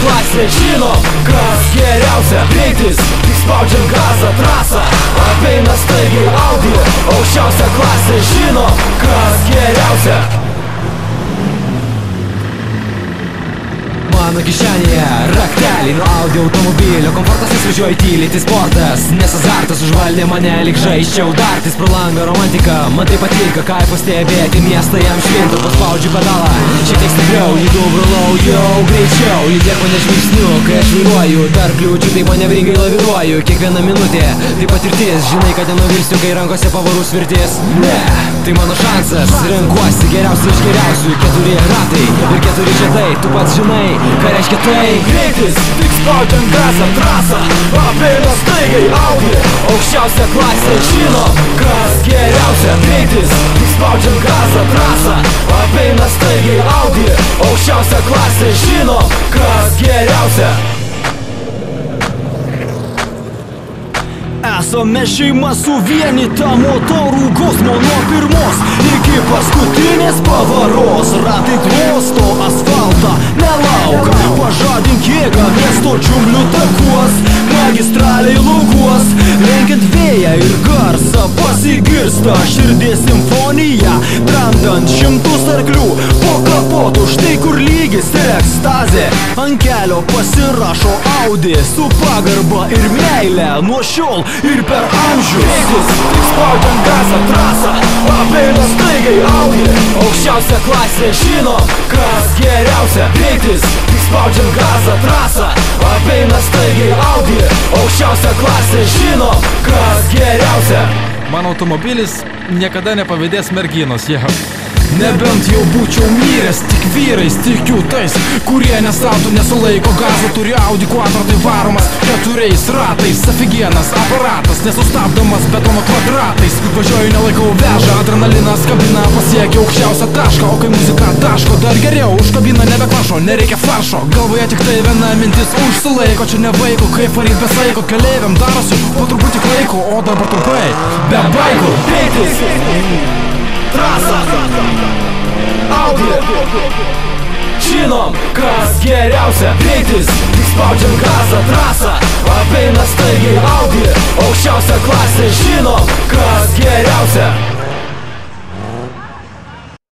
klasė žinom, kas geriausia. Greitis, tik spaudžiam gazą, trasą apeina staigiai Audi. Aukščiausia klasė žinom, kas geriausia. Mano kišenėje rakteliai nuo Audi automobilio. Komfortas nesvažiuoja tyliai, tai sportas, nes azartas užvaldė mane, lyg žaisčiau dartis pro langą. Romantika, man tai patinka, kaifas stebėti miestą, jam švinta. Paspaudžiu pedalą, šiek tiek stipriau, judu brolau, jau greičiau. Judėk mane žvilgsniu, kai aš vairuoju. Tarp kliūčių tai manevringai laviruoju. Kiekviena minutė, tai patirtis. Žinai, kad nenuvilsiu, kai rankose pavarų svirtis. Ne, tai mano šansas, renkuosi geriausiai iš geriausių. 4 ratai ir 4 žiedai, tu pats žinai, ką reiškia tai. Greitis, tik spaudžiam gazą, trasą apeina staigiai Audi. Aukščiausia klasė žinom, kas geriausia. Greitis, tik spaudžiam gazą, trasą apeina staigiai Audi. Aukščiausia klasė žinom, kas geriausia. Esame šeima suvienyta, motorų gausmo nuo pirmos iki paskutinės pavaros. Ratai glosto asfaltą, nelauk, pažadink jėgą miesto džiunglių takuos. Magistraliai laukuos, lenkiant vėją ir garsą pasigirsta širdies simfonija, tramdant 100 arklių po kapotu. Štai kur lygis ir ekstazė, ant kelio pasirašo Audi. Su pagarba ir meile nuo šiol ir per amžius. Greitis, tik spaudžiam gazą, trasą apeina staigiai Audi. Aukščiausia klasė žinom, kas geriausia. Greitis, tik spaudžiam gazą, trasą apeina staigiai Audi. Aukščiausia klasė žinom, kas geriausia. Mano automobilis niekada nepavydės merginos, Nebent jau būčiau myręs, tik vyrais tikiu tais, kurie nestabdo, nesulaiko gazo. Turi Audi Quattro, tai varomas 4 ratais. Afigienas aparatas, nesustabdomas betono kvadratais. Važiuoju nelaikau vežą, adrenalinas kabina, pasiekia aukščiausią tašką. O kai muzika taško, dar geriau užkabina, nebekvašo, nereikia faršo. Galvoje tik tai viena mintis užsilaiko, čia ne vaiko, kaip varyt be saiko. Keleiviam darosi po truputį klaiko, o dabar trumpai be baikų. Greitis, trasą Audi. Žinom, kas geriausia. Greitis, tik spaudžiam gazą, trasą apeina staigiai Audi. Aukščiausia klasė žinom, kas geriausia.